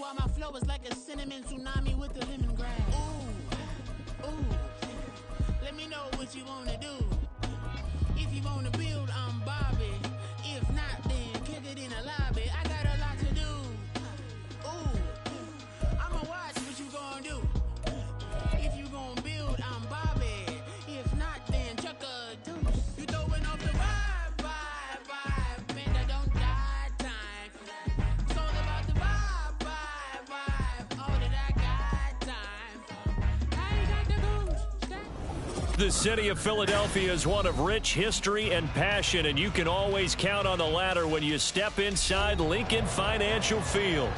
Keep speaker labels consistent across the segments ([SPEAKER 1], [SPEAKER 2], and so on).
[SPEAKER 1] why my flow is like a cinnamon tsunami with the lemongrass. Ooh, ooh. Let me know what you wanna do. If you wanna build, I'm Bobby. If not, then kick it in the lobby. I got a lot to do. Ooh, I'ma watch what you gonna do. If you gonna build, I'm Bobby. If not, then chuck a deuce. You throwing off the vibe, man, I don't die time. It's all about the vibe, all that I got time. I ain't got the goose.
[SPEAKER 2] The city of Philadelphia is one of rich history and passion, and you can always count on the latter when you step inside Lincoln Financial Field.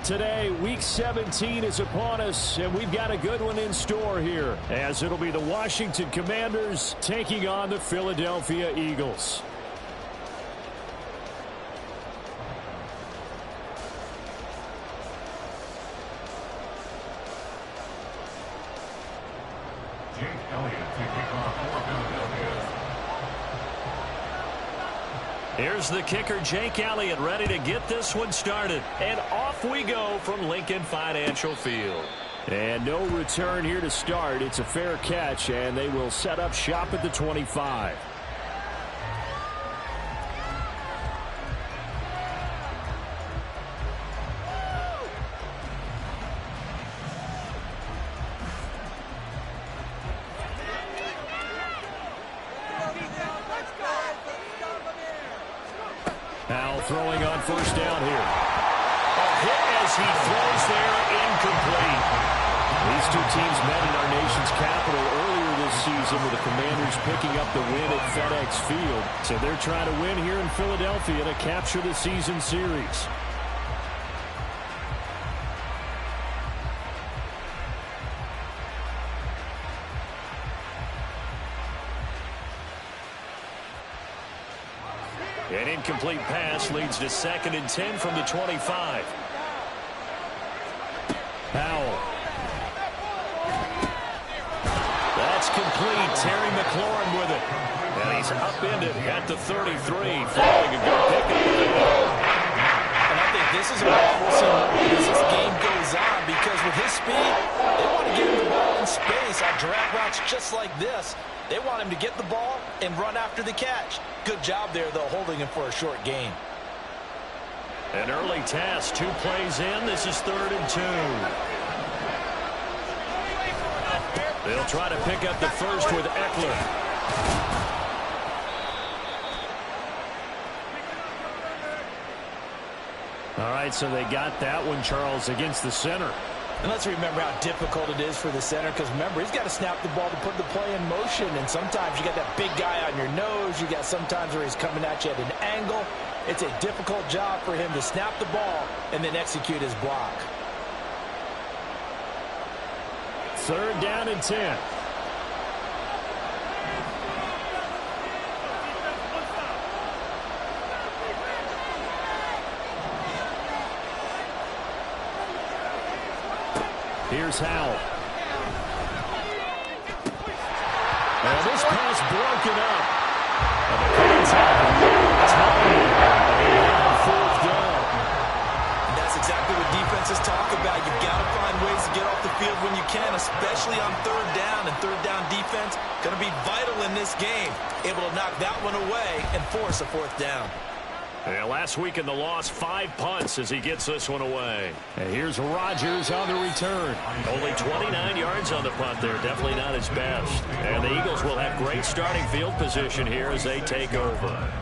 [SPEAKER 2] Today, Week 17 is upon us, and we've got a good one in store here, as it'll be the Washington Commanders taking on the Philadelphia Eagles. Here's the kicker, Jake Elliott, ready to get this one started. And off we go from Lincoln Financial Field. And no return here to start. It's a fair catch, and they will set up shop at the 25. Throwing on first down here. A hit as he throws there, incomplete. These two teams met in our nation's capital earlier this season with the Commanders picking up the win at FedEx Field. So they're trying to win here in Philadelphia to capture the season series. An incomplete pass leads to 2nd and 10 from the 25. Powell. That's complete. Terry McLaurin with it. And he's upended at the 33, following a good pickup.
[SPEAKER 3] And I think this is what we'll see as this game goes on, because with his speed, they want to get him the ball in space on drag routes just like this. They want him to get the ball and run after the catch. Good job there, though, holding him for a short gain.
[SPEAKER 2] An early task, 2 plays in. This is 3rd and 2. They'll try to pick up the first with Eckler. All right, so they got that one, Charles, against the center.
[SPEAKER 3] And let's remember how difficult it is for the center, because remember, he's got to snap the ball to put the play in motion, and sometimes you got that big guy on your nose. You got sometimes where he's coming at you at an angle. It's a difficult job for him to snap the ball and then execute his block.
[SPEAKER 2] 3rd down and 10. Here's Howell. And this pass broken up. And the contact. Fourth down.
[SPEAKER 3] And that's exactly what defenses talk about. You've got to find ways to get off the field when you can, especially on 3rd down. And 3rd down defense going to be vital in this game. Able to knock that one away and force a 4th down.
[SPEAKER 2] And last week in the loss, 5 punts as he gets this one away. And here's Rodgers on the return. Only 29 yards on the punt there. Definitely not his best. And the Eagles will have great starting field position here as they take over.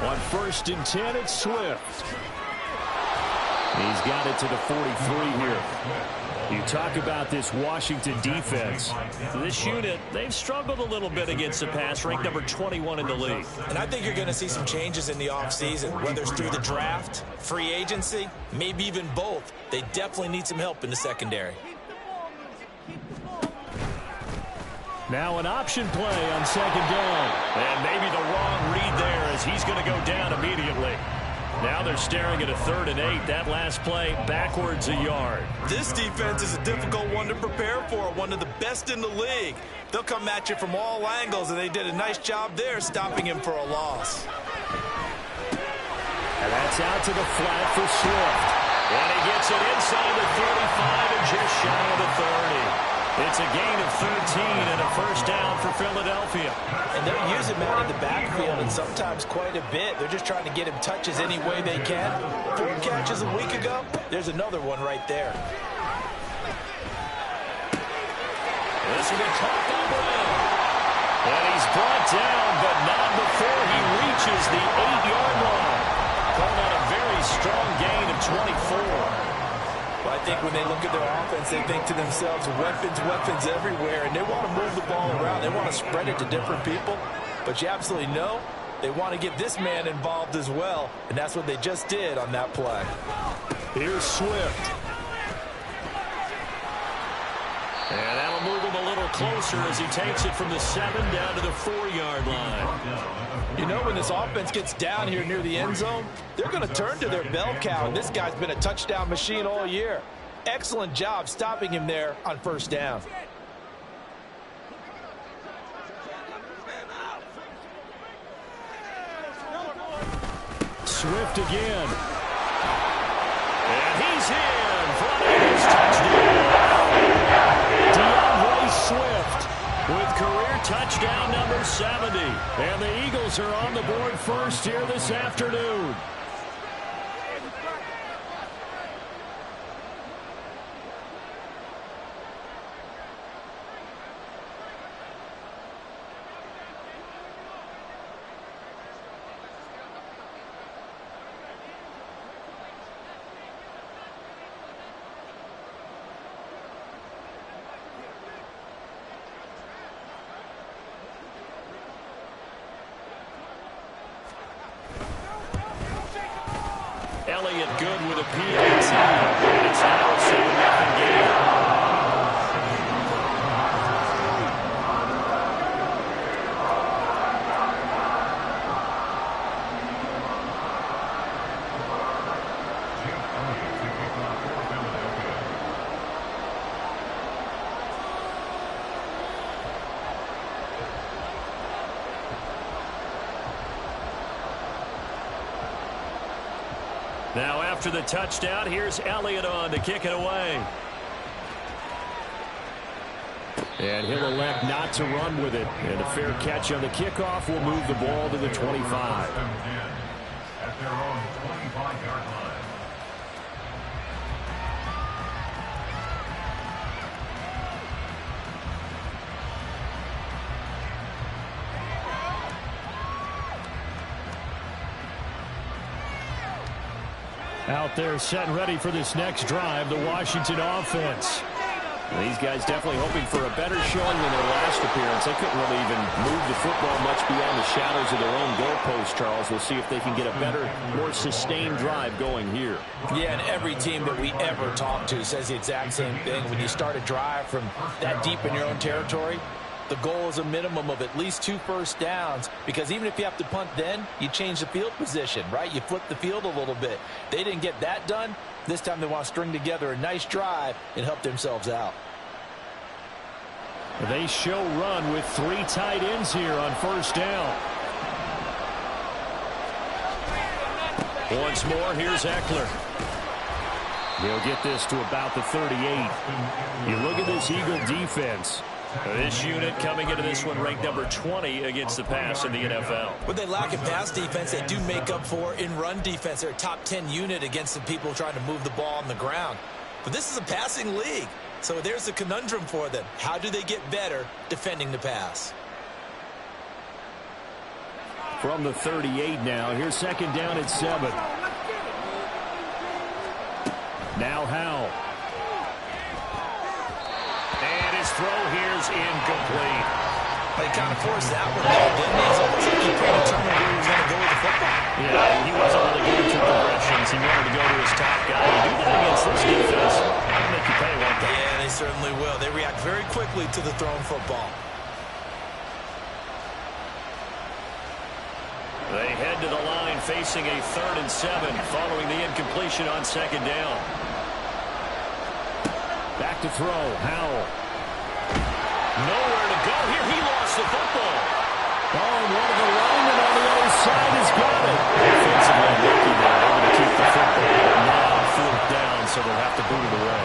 [SPEAKER 2] On 1st and 10, it's Swift. He's got it to the 43 here. You talk about this Washington defense. This unit, they've struggled a little bit against the pass, ranked number 21 in the league.
[SPEAKER 3] And I think you're going to see some changes in the offseason, whether it's through the draft, free agency, maybe even both. They definitely need some help in the secondary.
[SPEAKER 2] Now an option play on 2nd down. And maybe the wrong read there as he's going to go down immediately. Now they're staring at a 3rd and 8. That last play backwards a yard.
[SPEAKER 3] This defense is a difficult one to prepare for, one of the best in the league. They'll come at you from all angles, and they did a nice job there stopping him for a loss.
[SPEAKER 2] And that's out to the flat for Swift. And he gets it inside the 35 and just shy of the 30. It's a gain of 13 and a first down for Philadelphia.
[SPEAKER 3] And they'll use him out in the backfield, and sometimes quite a bit. They're just trying to get him touches any way they can. 4 catches a week ago. There's another one right there.
[SPEAKER 2] This will be caught by Brown. And he's brought down, but not before he reaches the 8-yard line. Calling out a very strong gain of 24.
[SPEAKER 3] Well, I think when they look at their offense, they think to themselves, weapons, weapons everywhere, and they want to move the ball around. They want to spread it to different people, but you absolutely know they want to get this man involved as well, and that's what they just did on that play.
[SPEAKER 2] Here's Swift. And that'll move him a little closer as he takes it from the 7 down to the 4-yard line.
[SPEAKER 3] You know, when this offense gets down here near the end zone, they're going to turn to their bell cow, and this guy's been a touchdown machine all year. Excellent job stopping him there on first down.
[SPEAKER 2] Swift again. And he's in for an Eagles touchdown. DeAndre Swift with career touchdown number 70. And the Eagles are on the board first here this afternoon. Elliott good with a PAT. And it's now a 7-0 game. Now after the touchdown, here's Elliott on to kick it away. And he'll elect not to run with it. And a fair catch on the kickoff will move the ball to the 25.
[SPEAKER 4] At their own 25-yard line.
[SPEAKER 2] Out there set and ready for this next drive, the Washington offense. These guys definitely hoping for a better showing than their last appearance. They couldn't really even move the football much beyond the shadows of their own goalpost, Charles. We'll see if they can get a better, more sustained drive going here.
[SPEAKER 3] Yeah, and every team that we ever talk to says the exact same thing. When you start a drive from that deep in your own territory, the goal is a minimum of at least 2 first downs, because even if you have to punt then, you change the field position, right? You flip the field a little bit. They didn't get that done. This time they want to string together a nice drive and help themselves out.
[SPEAKER 2] They show run with 3 tight ends here on first down. Once more, here's Eckler. He'll get this to about the 38. You look at this Eagle defense. This unit coming into this one ranked number 20 against the pass in the NFL.
[SPEAKER 3] What they lack in pass defense, they do make up for in run defense. They're a top 10 unit against the people trying to move the ball on the ground. But this is a passing league, so there's a conundrum for them. How do they get better defending the pass?
[SPEAKER 2] From the 38 now, here's second down at 7. Now Howell. And his throw here's incomplete.
[SPEAKER 3] They kind of forced that one, didn't they? It's almost like he predetermined where he was going to go with the football.
[SPEAKER 2] Yeah, he wasn't really going through progressions. He wanted to go to his top guy. You do that against this defense, that'll make you pay, won't they?
[SPEAKER 3] Yeah, they certainly will. They react very quickly to the thrown football.
[SPEAKER 2] They head to the line facing a 3rd and 7 following the incompletion on 2nd down. Back to throw. Howell. Nowhere to go here. He lost the football. Oh, and one of the linemen on the other side has got it. Offensively lucky there, able to keep the football. Now 4th down, so they'll have to boot it away.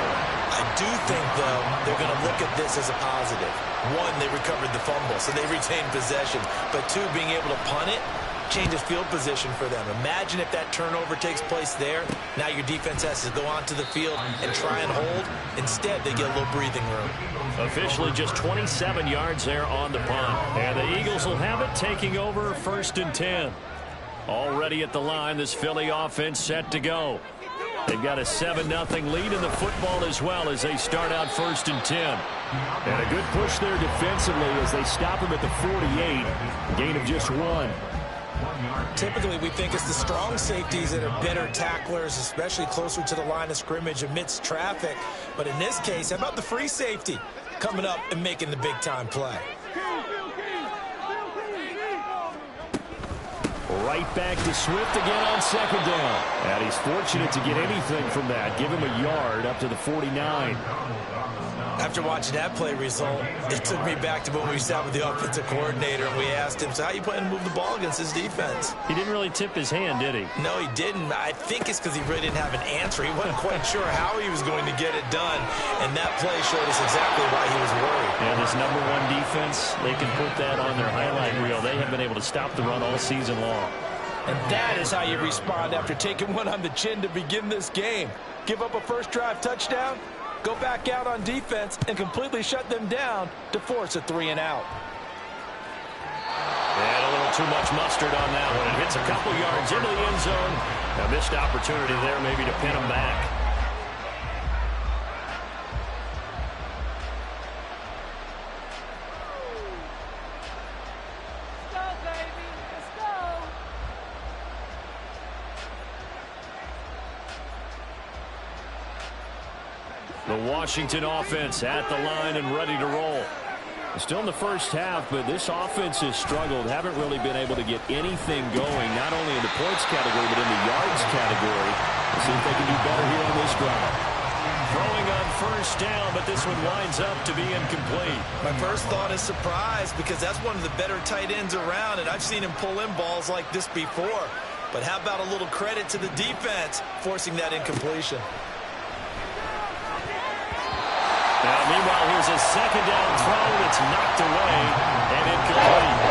[SPEAKER 3] I do think, though, they're going to look at this as a positive. One, they recovered the fumble, so they retained possession. But two, being able to punt it changes field position for them. Imagine if that turnover takes place there. Now your defense has to go onto the field and try and hold. Instead, they get a little breathing room.
[SPEAKER 2] Officially just 27 yards there on the punt. And the Eagles will have it, taking over 1st and 10. Already at the line, this Philly offense set to go. They've got a 7-0 lead in the football as well as they start out 1st and 10. And a good push there defensively as they stop him at the 48. Gain of just 1.
[SPEAKER 3] Typically, we think it's the strong safeties that are better tacklers, especially closer to the line of scrimmage amidst traffic. But in this case, how about the free safety coming up and making the big-time play?
[SPEAKER 2] Right back to Swift again on 2nd down. And he's fortunate to get anything from that. Give him a yard up to the 49.
[SPEAKER 3] After watching that play result, it took me back to when we sat with the offensive coordinator and we asked him, so how you plan to move the ball against his defense?
[SPEAKER 2] He didn't really tip his hand, did he?
[SPEAKER 3] No, he didn't. I think it's because he really didn't have an answer. He wasn't quite sure how he was going to get it done, and that play showed us exactly why he was worried.
[SPEAKER 2] And this #1 defense, they can put that on their highlight reel. They have been able to stop the run all season long.
[SPEAKER 3] And that is how you respond after taking one on the chin to begin this game. Give up a first drive touchdown, go back out on defense, and completely shut them down to force a 3-and-out.
[SPEAKER 2] And a little too much mustard on that one. It hits a couple yards into the end zone. A missed opportunity there maybe to pin them back. The Washington offense at the line and ready to roll. Still in the first half, but this offense has struggled. Haven't really been able to get anything going, not only in the points category, but in the yards category. We'll see if they can do better here on this drive. Throwing on 1st down, but this one winds up to be incomplete.
[SPEAKER 3] My first thought is surprise, because that's one of the better tight ends around, and I've seen him pull in balls like this before. But how about a little credit to the defense forcing that incompletion?
[SPEAKER 2] Now, meanwhile, here's a 2nd down throw that's knocked away and incomplete.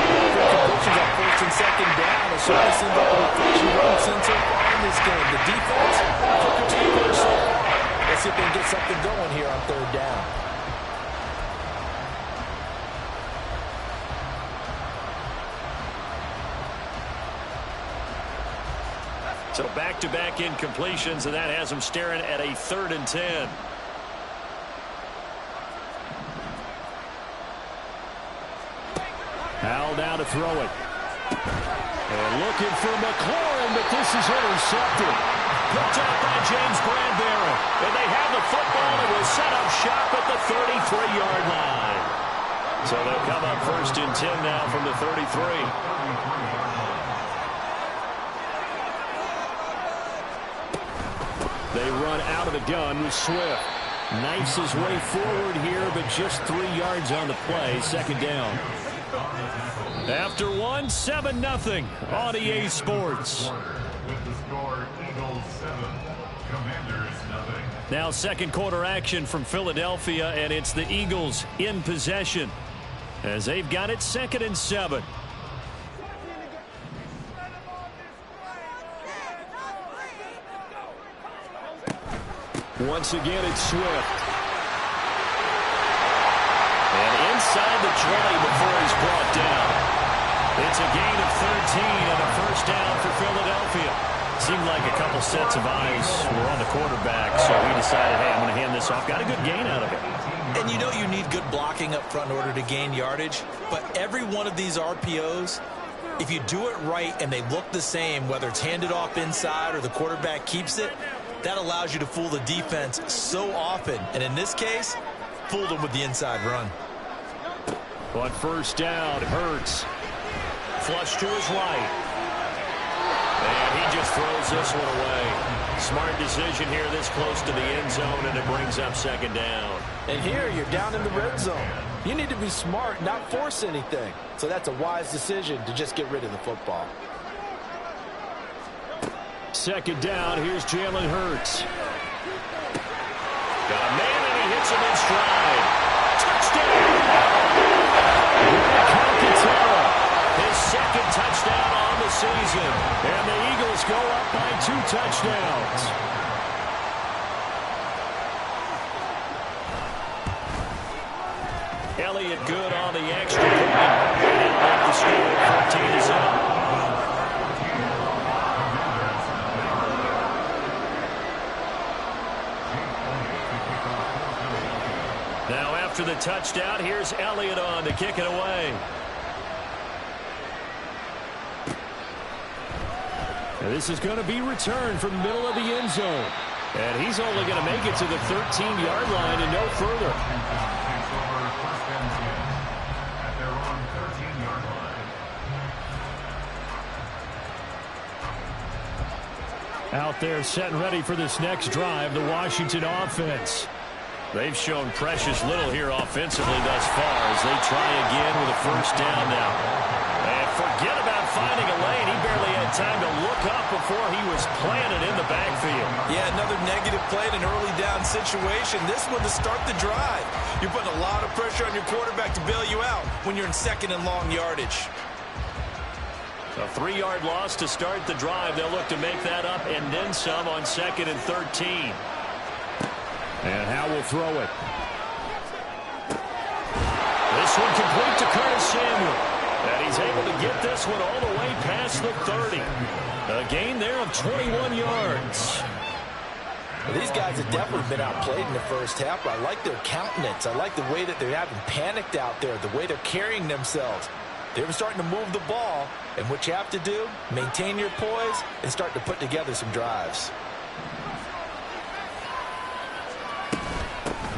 [SPEAKER 3] Incompletions on 1st and 2nd down. It certainly seems like a reflection run since so far in this game. The defense, quicker to the person. Let's see if they can get something going here on 3rd down.
[SPEAKER 2] So back-to-back incompletions, and that has them staring at a 3rd and 10. Howell now to throw it. And looking for McLaurin, but this is intercepted. Picked up by James Bradbury. And they have the football. It will set up shop at the 33-yard line. So they'll come up 1st and 10 now from the 33. They run out of the gun with Swift. Knifes his way forward here, but just 3 yards on the play. 2nd down. After 1, 7-0 on EA Sports.
[SPEAKER 4] With the score, Eagles 7, Commanders 0.
[SPEAKER 2] Now 2nd quarter action from Philadelphia, and it's the Eagles in possession as they've got it 2nd and 7. Once again, it's Swift. And inside the 20 before he's brought down. It's a gain of 13 and a 1st down for Philadelphia. Seemed like a couple sets of eyes were on the quarterback, so he decided, hey, I'm going to hand this off. Got a good gain out of it.
[SPEAKER 3] And you know you need good blocking up front in order to gain yardage, but every one of these RPOs, if you do it right and they look the same, whether it's handed off inside or the quarterback keeps it, that allows you to fool the defense so often. And in this case, fooled them with the inside run.
[SPEAKER 2] On 1st down, Hurts. Flush to his right. And he just throws this one away. Smart decision here this close to the end zone, and it brings up second down.
[SPEAKER 3] And here you're down in the red zone. You need to be smart, not force anything. So that's a wise decision to just get rid of the football.
[SPEAKER 2] Second down, here's Jalen Hurts. Got a man, and he hits him in stride. Touchdown! Alcantara, his second touchdown on the season. And the Eagles go up by 2 touchdowns. Elliott good on the extra point. And he'll make the score 14-7. Now after the touchdown, here's Elliott on to kick it away. And this is going to be returned from the middle of the end zone. And he's only going to make it to the 13-yard line and no further.
[SPEAKER 4] Takes over first and 10 at their own 13-yard line.
[SPEAKER 2] Out there set and ready for this next drive, the Washington offense. They've shown precious little here offensively thus far as they try again with a first down now. And forget about finding a lane. He barely had time to look up before he was planted in the backfield.
[SPEAKER 3] Yeah, another negative play in an early down situation. This one to start the drive. You're putting a lot of pressure on your quarterback to bail you out when you're in second and long yardage.
[SPEAKER 2] A 3-yard loss to start the drive. They'll look to make that up and then some on second and 13. And Howell throw it. This one complete to Curtis Samuel. And he's able to get this one all the way past the 30. A gain there of 21 yards.
[SPEAKER 3] Well, these guys have definitely been outplayed in the first half, but I like their countenance. I like the way that they're having panicked out there, the way they're carrying themselves. They're starting to move the ball, and what you have to do, maintain your poise and start to put together some drives.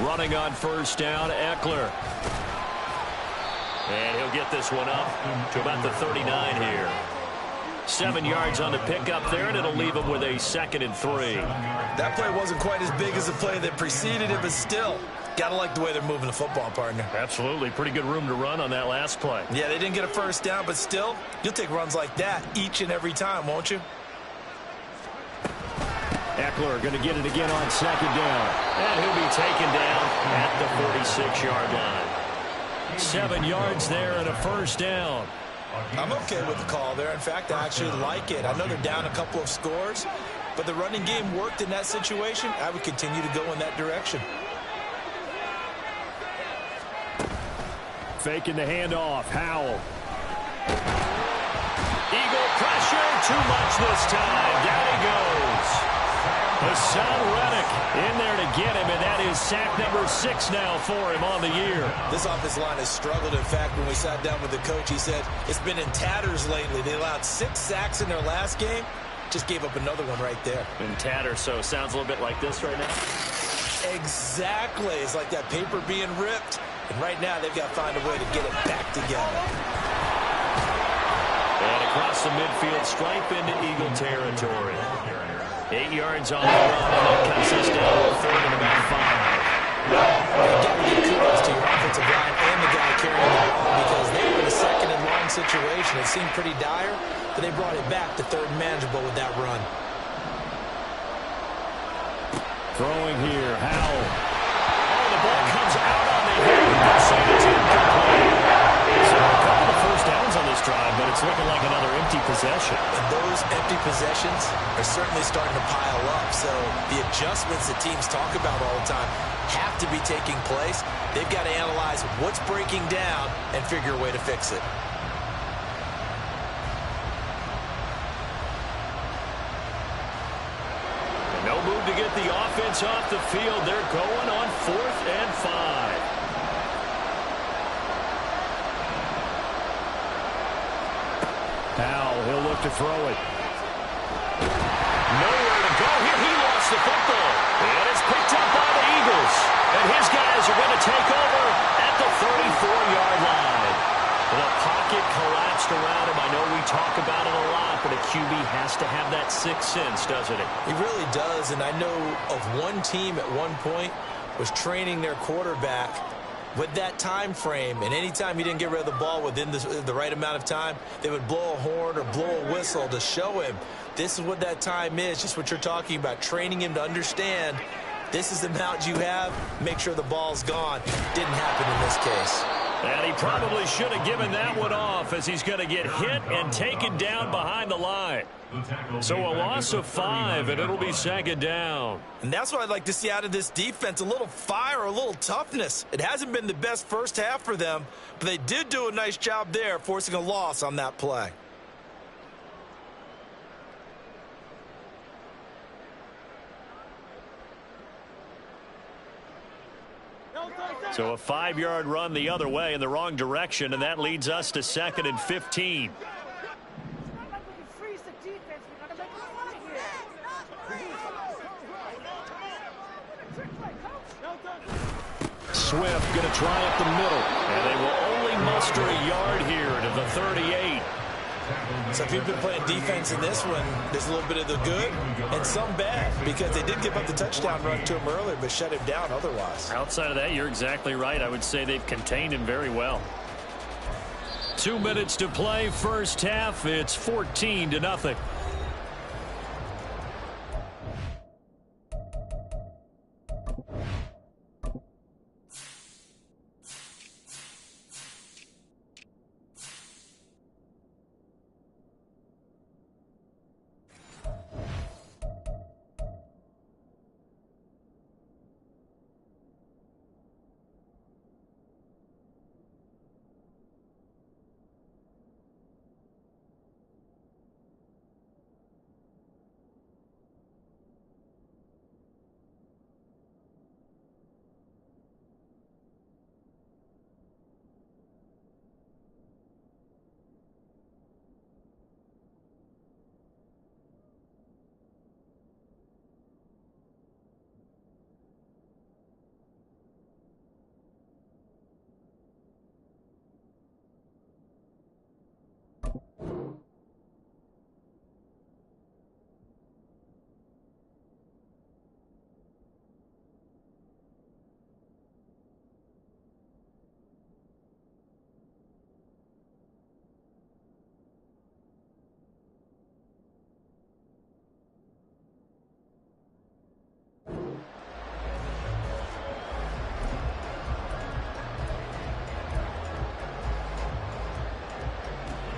[SPEAKER 2] Running on first down, Eckler. And he'll get this one up to about the 39 here. 7 yards on the pickup there, and it'll leave him with a second and 3.
[SPEAKER 3] That play wasn't quite as big as the play that preceded it, but still, got to like the way they're moving the football, partner.
[SPEAKER 2] Absolutely. Pretty good room to run on that last play.
[SPEAKER 3] Yeah, they didn't get a first down, but still, you'll take runs like that each and every time, won't you?
[SPEAKER 2] Eckler going to get it again on second down. And he'll be taken down at the 46-yard line. 7 yards there and a first down.
[SPEAKER 3] I'm okay with the call there. In fact, I actually like it. I know they're down a couple of scores, but the running game worked in that situation. I would continue to go in that direction.
[SPEAKER 2] Faking the handoff. Howell. Eagle pressure. Too much this time. Down he goes. Hassan Reddick in there to get him, and that is sack number 6 now for him on the year.
[SPEAKER 3] This offensive line has struggled. In fact, when we sat down with the coach, he said it's been in tatters lately. They allowed 6 sacks in their last game. Just gave up another one right there.
[SPEAKER 2] In tatters, so sounds a little bit like this right now.
[SPEAKER 3] Exactly. It's like that paper being ripped. And right now, they've got to find a way to get it back together.
[SPEAKER 2] And across the midfield stripe into Eagle territory. 8 yards on the run, and that cuts us down to a third and about 5.
[SPEAKER 3] You've got to give kudos to your offensive line and the guy carrying the ball because they were in a second and long situation. It seemed pretty dire, but they brought it back to third and manageable with that run.
[SPEAKER 2] Throwing here, Howell. Oh, the ball comes out on the hit. That's incomplete. So a couple of first downs on this drive, but it's looking like another empty possession.
[SPEAKER 3] And those empty possessions are certainly starting to pile up. So the adjustments that teams talk about all the time have to be taking place. They've got to analyze what's breaking down and figure a way to fix it.
[SPEAKER 2] And no move to get the offense off the field. They're going on 4th and 5. Howell, he'll look to throw it. Nowhere to go here. He lost the football. And it's picked up by the Eagles. And his guys are going to take over at the 34-yard line. The pocket collapsed around him. I know we talk about it a lot, but a QB has to have that sixth sense, doesn't it?
[SPEAKER 3] He really does, and I know of one team at one point was training their quarterback with that time frame, and anytime he didn't get rid of the ball within the right amount of time, they would blow a horn or blow a whistle to show him this is what that time is, just what you're talking about, training him to understand this is the amount you have, make sure the ball's gone. Didn't happen in this case.
[SPEAKER 2] And he probably should have given that one off, as he's going to get hit and taken down behind the line. So a loss of 5, and it'll be second down.
[SPEAKER 3] And that's what I'd like to see out of this defense, a little fire, a little toughness. It hasn't been the best first half for them, but they did do a nice job there, forcing a loss on that play.
[SPEAKER 2] So a 5-yard run the other way in the wrong direction, and that leads us to 2nd and 15. Swift going to try up the middle, and they will only muster a yard here to the 38.
[SPEAKER 3] So if you've been playing defense in this one, there's a little bit of the good and some bad, because they did give up the touchdown run to him earlier, but shut him down otherwise.
[SPEAKER 2] Outside of that, you're exactly right. I would say they've contained him very well. 2 minutes to play, first half. It's 14-0.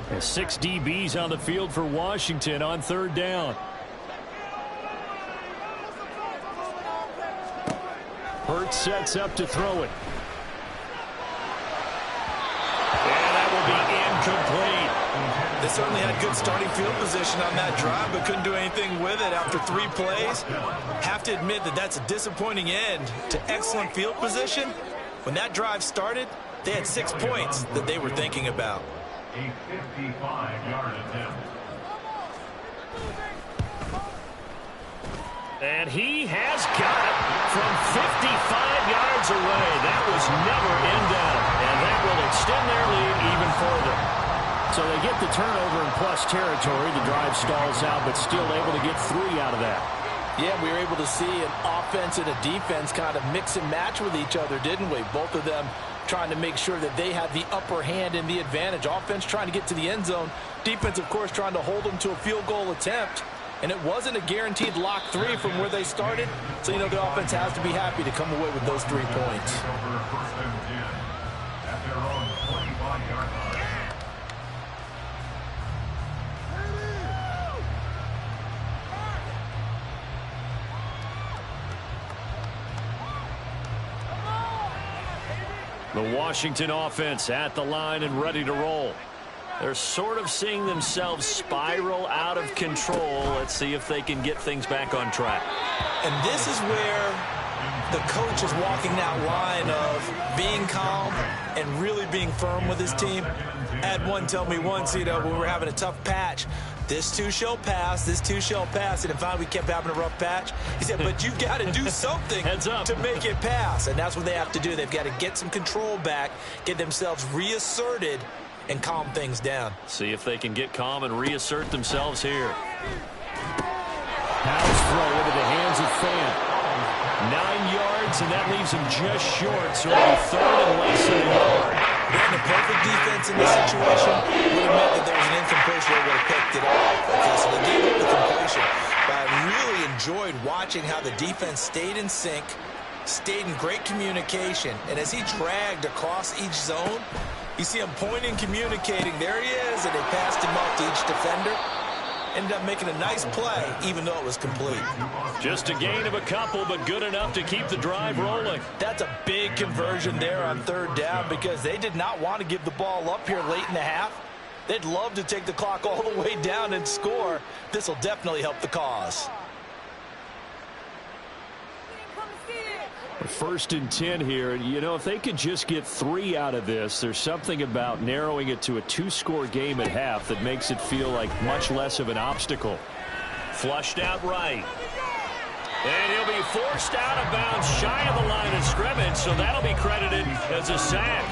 [SPEAKER 2] And 6 DBs on the field for Washington on 3rd down. Hurts sets up to throw it. And that will be incomplete.
[SPEAKER 3] They certainly had good starting field position on that drive, but couldn't do anything with it after 3 plays. Have to admit that that's a disappointing end to excellent field position. When that drive started, they had 6 points that they were thinking about.
[SPEAKER 4] A 55-yard attempt.
[SPEAKER 2] And he has got it from 55 yards away. That was never in doubt. And that will extend their lead even further. So they get the turnover in plus territory. The drive stalls out, but still able to get 3 out of that.
[SPEAKER 3] Yeah, we were able to see an offense and a defense kind of mix and match with each other, didn't we? Both of them trying to make sure that they have the upper hand and the advantage. Offense trying to get to the end zone. Defense, of course, trying to hold them to a field goal attempt. And it wasn't a guaranteed lock 3 from where they started. So, you know, the offense has to be happy to come away with those 3 points.
[SPEAKER 4] Over 1st and 10 at their own 25-yard line.
[SPEAKER 2] The Washington offense at the line and ready to roll. They're sort of seeing themselves spiral out of control. Let's see if they can get things back on track.
[SPEAKER 3] And this is where the coach is walking that line of being calm and really being firm with his team. I had one tell me once, you know, when we were having a tough patch, this too shall pass, this too shall pass. And finally we kept having a rough patch. He said, but you've got to do something to make it pass. And that's what they have to do. They've got to get some control back, get themselves reasserted, and calm things down.
[SPEAKER 2] See if they can get calm and reassert themselves here.
[SPEAKER 5] House throw into the hands of Fant.
[SPEAKER 2] 9 yards, and that leaves him just short, so it'll be third and less than a yard.
[SPEAKER 3] Being the perfect defense in this situation would have meant that there was an incompletion that would have picked it off. Okay, so they gave up the completion. But I really enjoyed watching how the defense stayed in sync, stayed in great communication, and as he dragged across each zone, you see him pointing, communicating. There he is, and they passed him off to each defender. Ended up making a nice play, even though it was complete.
[SPEAKER 2] Just a gain of a couple, but good enough to keep the drive rolling.
[SPEAKER 3] That's a big conversion there on third down because they did not want to give the ball up here late in the half. They'd love to take the clock all the way down and score. This will definitely help the cause.
[SPEAKER 2] First and 10 here. You know, if they could just get 3 out of this, there's something about narrowing it to a 2-score game at half that makes it feel like much less of an obstacle. Flushed out right. And he'll be forced out of bounds shy of the line of scrimmage, so that'll be credited as a sack.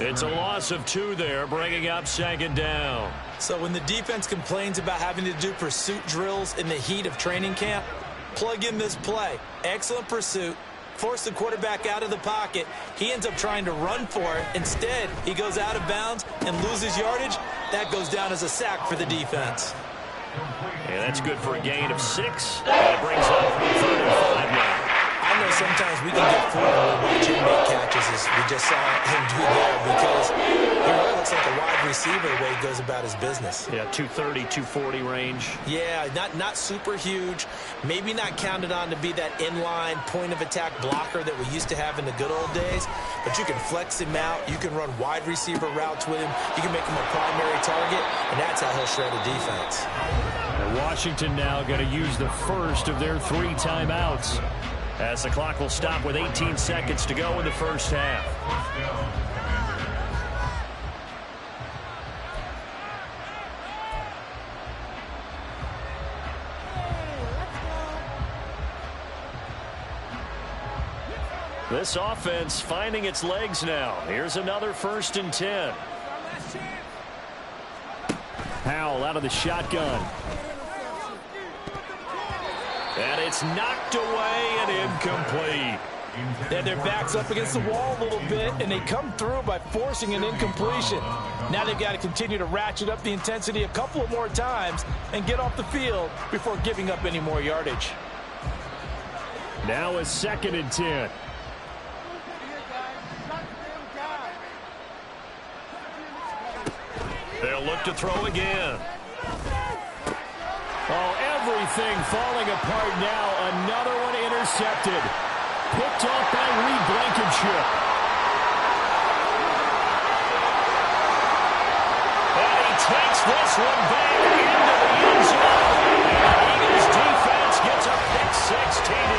[SPEAKER 2] It's a loss of 2 there, bringing up second down.
[SPEAKER 3] So when the defense complains about having to do pursuit drills in the heat of training camp, plug in this play. Excellent pursuit. Force the quarterback out of the pocket. He ends up trying to run for it. Instead, he goes out of bounds and loses yardage. That goes down as a sack for the defense.
[SPEAKER 2] Yeah, that's good for a gain of 6. That brings up third and 5 now.
[SPEAKER 3] I know sometimes we can get fooled when we watch him make catches, as we just saw him do there, because he really looks like a wide receiver the way he goes about his business.
[SPEAKER 2] Yeah, 230, 240 range.
[SPEAKER 3] Yeah, not super huge. Maybe not counted on to be that inline point-of-attack blocker that we used to have in the good old days, but you can flex him out. You can run wide receiver routes with him. You can make him a primary target, and that's how he'll shred a defense.
[SPEAKER 2] And Washington now going to use the first of their 3 timeouts, as the clock will stop with 18 seconds to go in the first half. This offense finding its legs now. Here's another first and 10. Howell out of the shotgun. And it's knocked away and incomplete.
[SPEAKER 3] And their back's up against the wall a little bit, and they come through by forcing an incompletion. Now they've got to continue to ratchet up the intensity a couple of more times and get off the field before giving up any more yardage.
[SPEAKER 2] Now a second and 10. They'll look to throw again. Oh, everything falling apart now. Another one intercepted. Picked off by Reed Blankenship. And he takes this one back into the end zone. And the Eagles defense gets a pick-6 TD.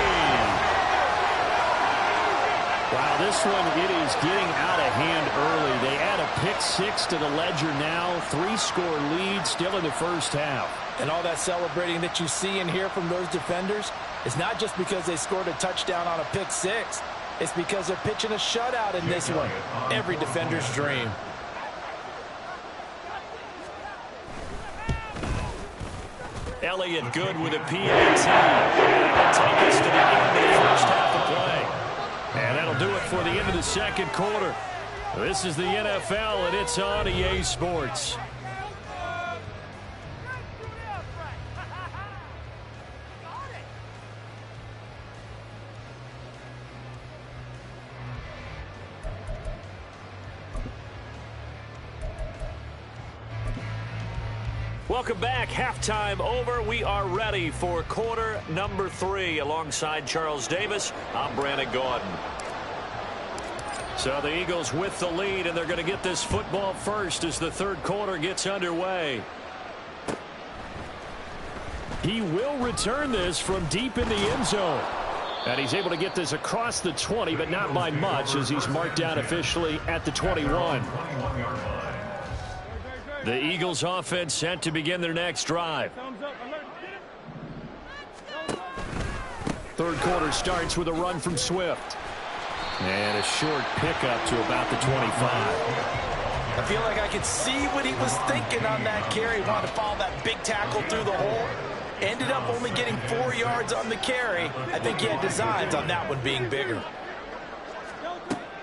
[SPEAKER 2] Wow, this one, it is getting out of hand early. They add a pick-6 to the ledger now. 3-score lead still in the first half.
[SPEAKER 3] And all that celebrating that you see and hear from those defenders is not just because they scored a touchdown on a pick-6. It's because they're pitching a shutout in this one. Every defender's dream.
[SPEAKER 2] Elliott good with a PAT. That'll take us to the end of the first half of play. And that'll do it for the end of the second quarter. This is the NFL, and it's on EA Sports. Welcome back. Halftime over. We are ready for quarter number 3. Alongside Charles Davis, I'm Brandon Gaudin. So the Eagles with the lead, and they're going to get this football first as the third quarter gets underway. He will return this from deep in the end zone. And he's able to get this across the 20, but not by much, as he's marked down officially at the 21. The Eagles offense set to begin their next drive. Third quarter starts with a run from Swift. And a short pickup to about the 25.
[SPEAKER 3] I feel like I could see what he was thinking on that carry. Wanted to follow that big tackle through the hole. Ended up only getting 4 yards on the carry. I think he had designs on that one being bigger.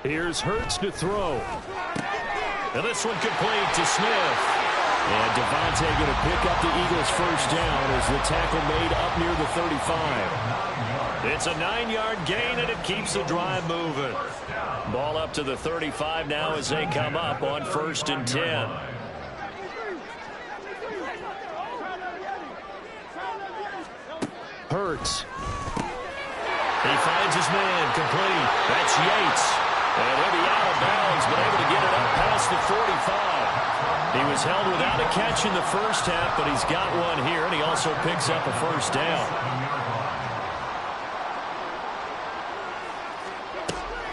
[SPEAKER 2] Here's Hurts to throw. And this one complete to Smith. And Devontae going to pick up the Eagles' first down as the tackle made up near the 35. It's a 9-yard gain, and it keeps the drive moving. Ball up to the 35 now as they come up on 1st and 10. Hurts. He finds his man complete. That's Yates. And he'll be out of bounds, but able to get it up past the 45. He was held without a catch in the first half, but he's got one here, and he also picks up a first down.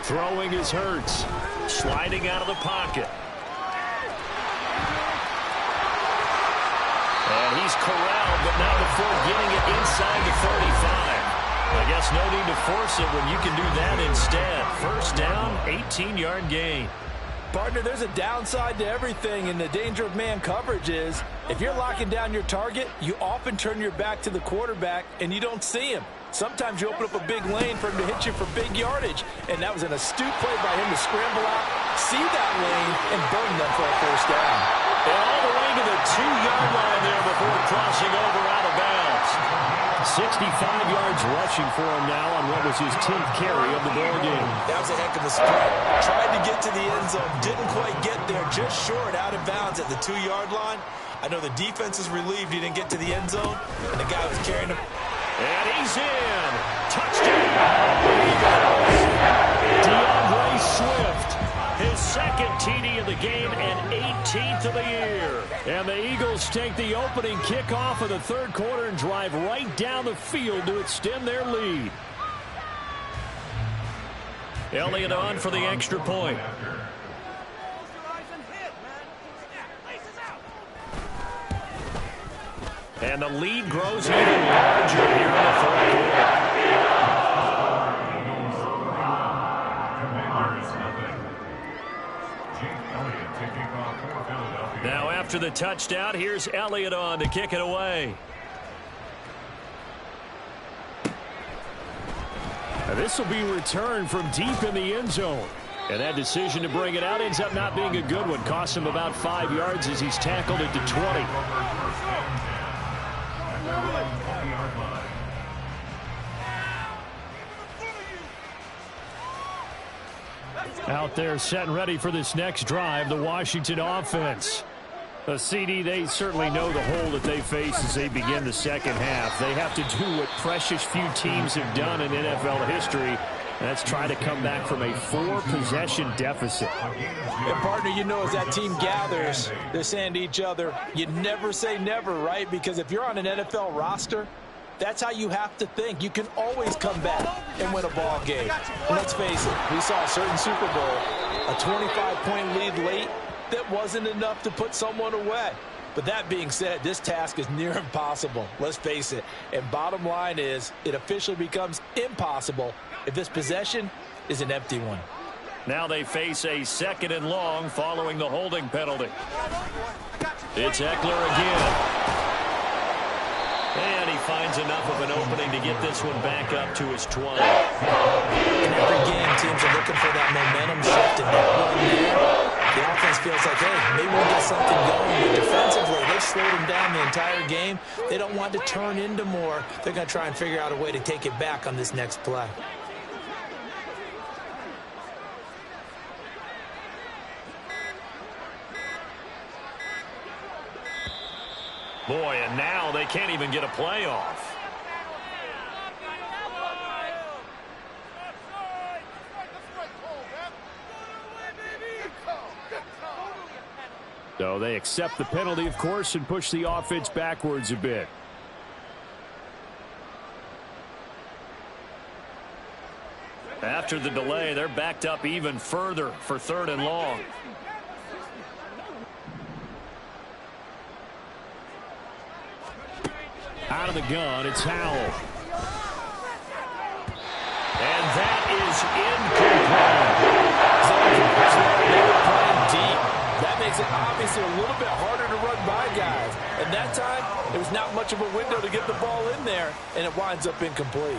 [SPEAKER 2] Throwing is Hurts. Sliding out of the pocket. And he's corralled, but not before getting it inside the 35. I guess no need to force it when you can do that instead. First down, 18-yard gain.
[SPEAKER 3] Partner, there's a downside to everything, and the danger of man coverage is if you're locking down your target, you often turn your back to the quarterback and you don't see him. Sometimes you open up a big lane for him to hit you for big yardage, and that was an astute play by him to scramble out, see that lane, and burn them for a first down.
[SPEAKER 2] And all the way to the 2-yard line there before crossing over out of bounds. 65 yards rushing for him now on what was his 10th carry of the ball game.
[SPEAKER 3] That was a heck of a sprint. Tried to get to the end zone, didn't quite get there, just short out of bounds at the 2-yard line. I know the defense is relieved he didn't get to the end zone, and the guy was carrying him.
[SPEAKER 2] And he's in. Touchdown. DeAndre Swift. His second TD of the game and 18th of the year. And the Eagles take the opening kickoff of the third quarter and drive right down the field to extend their lead. Elliott on for the extra point. And the lead grows even larger here in the third quarter. Now after the touchdown, here's Elliott on to kick it away. This will be returned from deep in the end zone. And that decision to bring it out ends up not being a good one. Costs him about 5 yards as he's tackled at the 20. Out there set and ready for this next drive, the Washington offense. A CD, they certainly know the hole that they face as they begin the second half. They have to do what precious few teams have done in NFL history. That's try to come back from a 4-possession deficit.
[SPEAKER 3] And partner, you know, as that team gathers, they're saying to each other, you never say never, right? Because if you're on an NFL roster, that's how you have to think. You can always come back and win a ball game. And let's face it, we saw a certain Super Bowl, a 25-point lead late that wasn't enough to put someone away. But that being said, this task is near impossible. Let's face it. And bottom line is, it officially becomes impossible if this possession is an empty one.
[SPEAKER 2] Now they face a 2nd and long following the holding penalty. It's Eckler again. And he finds enough of an opening to get this one back up to his 20.
[SPEAKER 3] In every game, teams are looking for that momentum shift, and that one there, the offense feels like, hey, maybe we'll get something going. But defensively, they've slowed him down the entire game. They don't want to turn into more. They're going to try and figure out a way to take it back on this next play.
[SPEAKER 2] Boy, and now they can't even get a playoff. So they accept the penalty, of course, and push the offense backwards a bit. After the delay, they're backed up even further for 3rd and long. Out of the gun, it's Howell. And that is incomplete.
[SPEAKER 3] They were playing deep. That makes makes it obviously a little bit harder to run by guys. And that time, there was not much of a window to get the ball in there, and it winds up incomplete.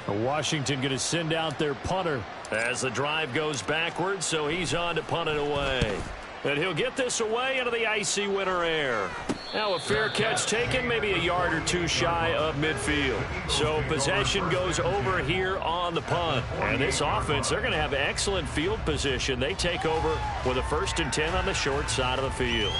[SPEAKER 2] Washington going to send out their punter as the drive goes backwards, so he's on to punt it away. And he'll get this away into the icy winter air. Now a fair catch taken, maybe a yard or two shy of midfield. So possession goes over here on the punt. And this offense, they're going to have excellent field position. They take over with a 1st and 10 on the short side of the field.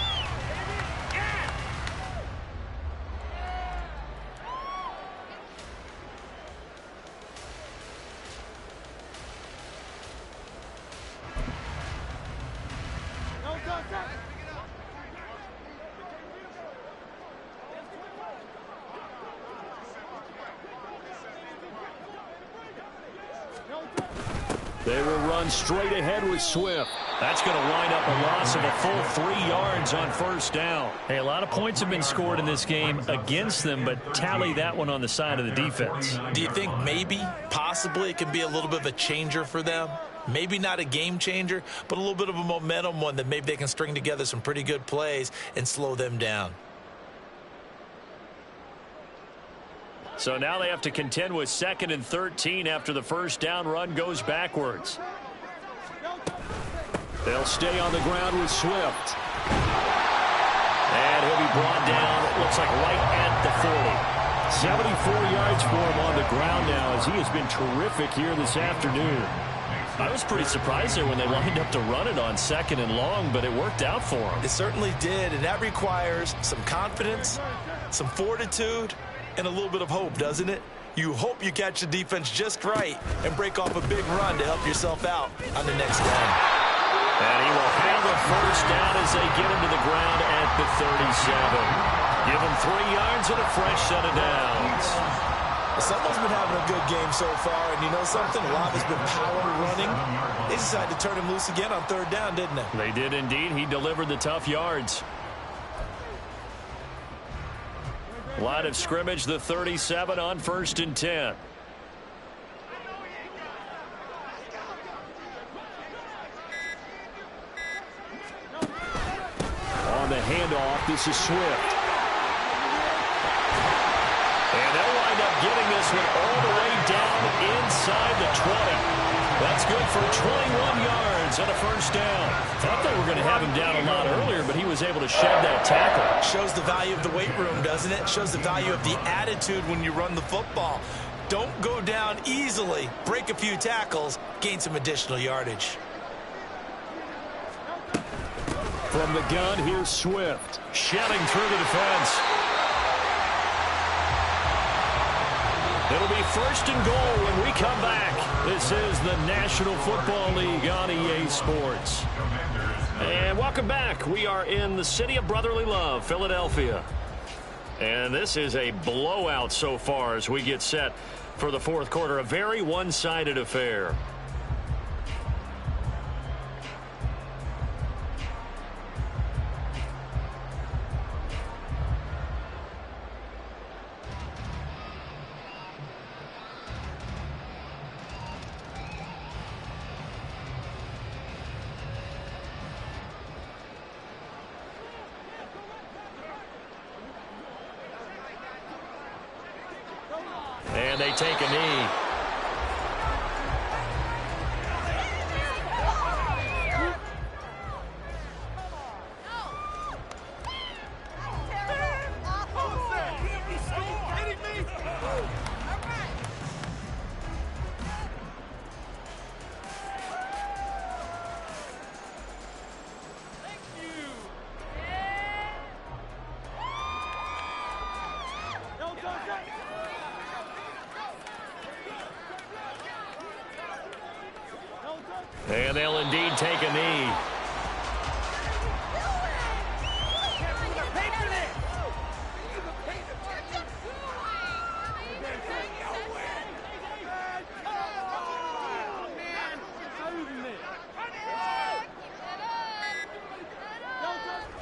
[SPEAKER 2] They will run straight ahead with Swift. That's going to wind up a loss of a full 3 yards on 1st down.
[SPEAKER 6] Hey, a lot of points have been scored in this game against them, but tally that one on the side of the defense.
[SPEAKER 3] Do you think maybe, possibly, it could be a little bit of a changer for them? Maybe not a game changer, but a little bit of a momentum one that maybe they can string together some pretty good plays and slow them down.
[SPEAKER 2] So now they have to contend with 2nd and 13 after the 1st down run goes backwards. They'll stay on the ground with Swift. And he'll be brought down, looks like right at the 40. 74 yards for him on the ground now as he has been terrific here this afternoon. I was pretty surprised there when they lined up to run it on 2nd and long, but it worked out for him.
[SPEAKER 3] It certainly did, and that requires some confidence, some fortitude, and a little bit of hope, doesn't it? You hope you catch the defense just right and break off a big run to help yourself out on the next down.
[SPEAKER 2] And he will have a 1st down as they get him to the ground at the 37. Give him 3 yards and a fresh set of downs.
[SPEAKER 3] Someone's been having a good game so far, and you know something? A lot has been power running. They decided to turn him loose again on 3rd down, didn't they?
[SPEAKER 2] They did indeed. He delivered the tough yards. Line of scrimmage, the 37 on 1st and 10. On the handoff, this is Swift. And they'll wind up getting this one all the way down inside the 20. That's good for 21 yards and a 1st down. Thought they were going to have him down a lot earlier, but he was able to shed that tackle.
[SPEAKER 3] Shows the value of the weight room, doesn't it? Shows the value of the attitude when you run the football. Don't go down easily. Break a few tackles. Gain some additional yardage.
[SPEAKER 2] From the gun, here's Swift. Shedding through the defense. It'll be 1st and goal when we come back. This is the National Football League on EA Sports. And welcome back. We are in the city of brotherly love, Philadelphia. And this is a blowout so far as we get set for the 4th quarter. A very one-sided affair. And they take a knee. And they'll indeed take a knee.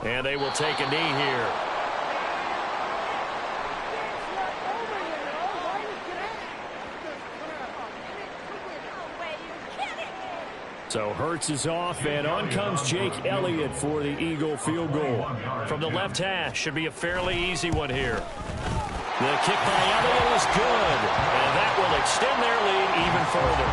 [SPEAKER 2] And they will take a knee here. So Hurts is off, and on comes Jake Elliott for the Eagle field goal.
[SPEAKER 6] From the left hash, should be a fairly easy one here. The kick by Elliott is good, and that will extend their lead even further.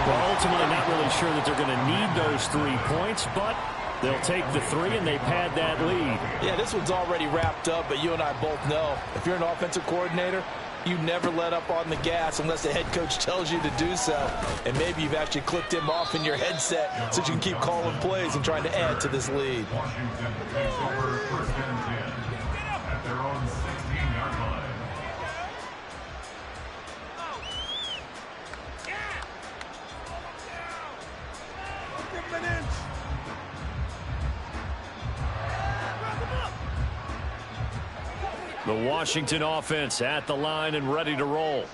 [SPEAKER 2] Well, ultimately not really sure that they're going to need those 3 points, but they'll take the 3 and they pad that lead.
[SPEAKER 3] Yeah, this one's already wrapped up, but you and I both know if you're an offensive coordinator, you never let up on the gas unless the head coach tells you to do so. And maybe you've actually clicked him off in your headset so you can keep calling plays and trying to add to this lead.
[SPEAKER 4] Washington takes over first and 10 at their own 16-yard line.
[SPEAKER 2] The Washington offense at the line and ready to roll.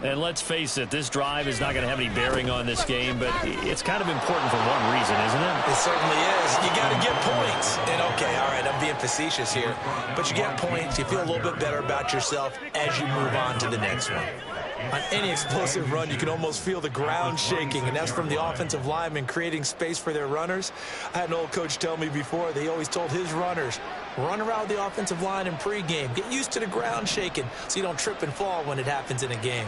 [SPEAKER 6] And let's face it, this drive is not going to have any bearing on this game, but it's kind of important for one reason, isn't it?
[SPEAKER 3] It certainly is. You got to get points. And, okay, all right, I'm being facetious here. But you get points, you feel a little bit better about yourself as you move on to the next one. On any explosive run, you can almost feel the ground shaking, and that's from the offensive linemen creating space for their runners. I had an old coach tell me before, they always told his runners, run around the offensive line in pregame. Get used to the ground shaking so you don't trip and fall when it happens in a game.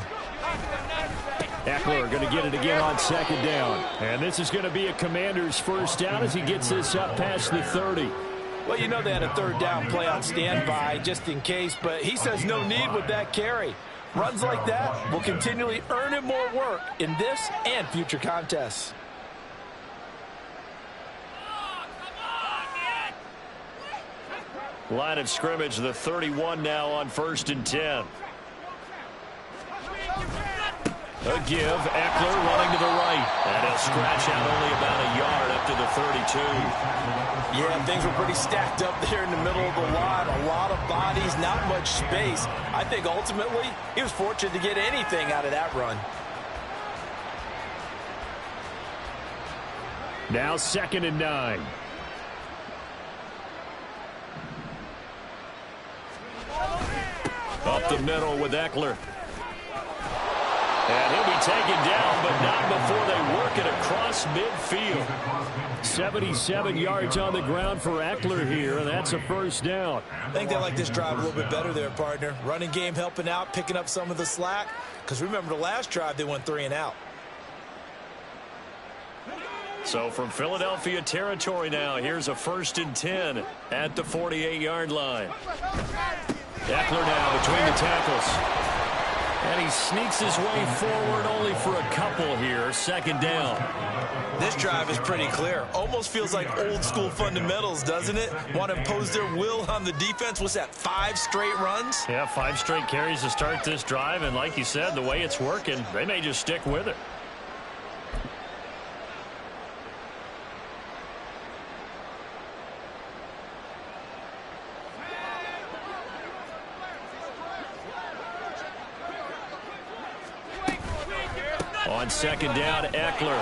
[SPEAKER 2] Eckler going to get it again on second down. And this is going to be a Commander's first down as he gets this up past the 30.
[SPEAKER 3] Well, you know they had a third down play on standby just in case, but he says no need with that carry. Runs like that will continually earn him more work in this and future contests.
[SPEAKER 2] Line of scrimmage, the 31 now on first and 10. A give, Eckler running to the right. And he'll scratch out only about a yard up to the 32.
[SPEAKER 3] Yeah, things were pretty stacked up there in the middle of the line. A lot of bodies, not much space. I think ultimately he was fortunate to get anything out of that run.
[SPEAKER 2] Now second and 9. Up the middle with Eckler. And he'll be taken down, but not before they work it across midfield. 77 yards on the ground for Eckler here, and that's a first down.
[SPEAKER 3] I think they like this drive a little bit better there, partner. Running game helping out, picking up some of the slack. Because remember the last drive, they went 3 and out.
[SPEAKER 2] So from Philadelphia territory now, here's a first and 10 at the 48-yard line. Eckler now between the tackles. And he sneaks his way forward only for a couple here. Second down.
[SPEAKER 3] This drive is pretty clear. Almost feels like old school fundamentals, doesn't it? Want to impose their will on the defense. What's that, 5 straight runs?
[SPEAKER 6] Yeah, 5 straight carries to start this drive. And like you said, the way it's working, they may just stick with it. On second down, Eckler.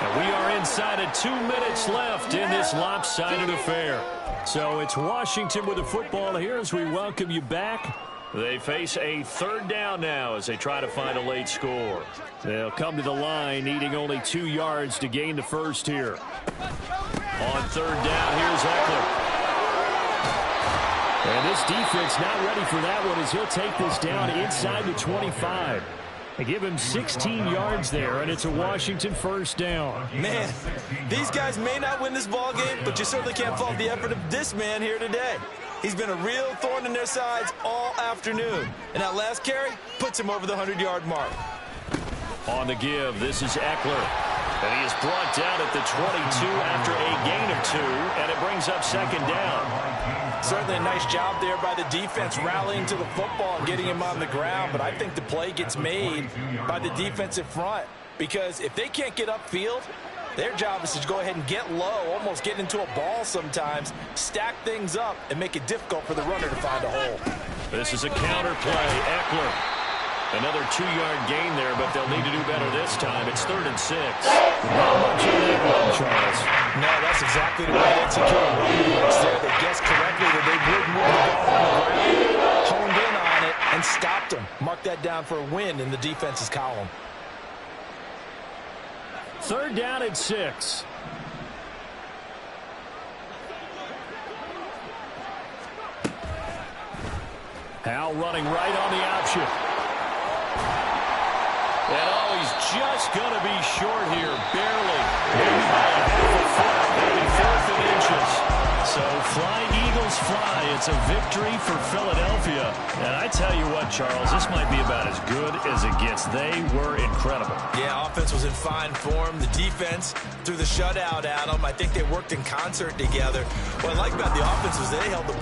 [SPEAKER 6] And we are inside of 2 minutes left in this lopsided affair. So it's Washington with the football here as we welcome you back. They face a third down now as they try to find a late score. They'll come to the line needing only 2 yards to gain the first here. On third down, here's Eckler. And this defense not ready for that one as he'll take this down inside the 25. They give him 16 yards there, and it's a Washington first down.
[SPEAKER 3] Man, these guys may not win this ball game, but you certainly can't fault the effort of this man here today. He's been a real thorn in their sides all afternoon. And that last carry puts him over the 100-yard mark.
[SPEAKER 2] On the give, this is Eckler. And he is brought down at the 22 after a gain of 2, and it brings up second down.
[SPEAKER 3] Certainly a nice job there by the defense rallying to the football and getting him on the ground, but I think the play gets made by the defensive front because if they can't get upfield, their job is to go ahead and get low, almost get into a ball sometimes, stack things up, and make it difficult for the runner to find a hole.
[SPEAKER 2] This is a counter play. Eckler. Another 2-yard gain there, but they'll need to do better this time. It's 3rd and 6. Not much of that one, Charles.
[SPEAKER 3] No, that's exactly the way they executed running blitz there. They guessed correctly that they would move the ball on the ground, honed in on it, and stopped them. Mark that down for a win in the defense's column.
[SPEAKER 2] 3rd down and 6. Howell running right on the option. And oh, he's just going to be short here, barely. Maybe by a half a foot, maybe 4th and inches. So flying Eagles fly. It's a victory for Philadelphia. And I tell you what, Charles, this might be about as good as it gets. They were incredible.
[SPEAKER 3] Yeah, offense was in fine form. The defense threw the shutout at them. I think they worked in concert together. What I like about the offense was they held the ball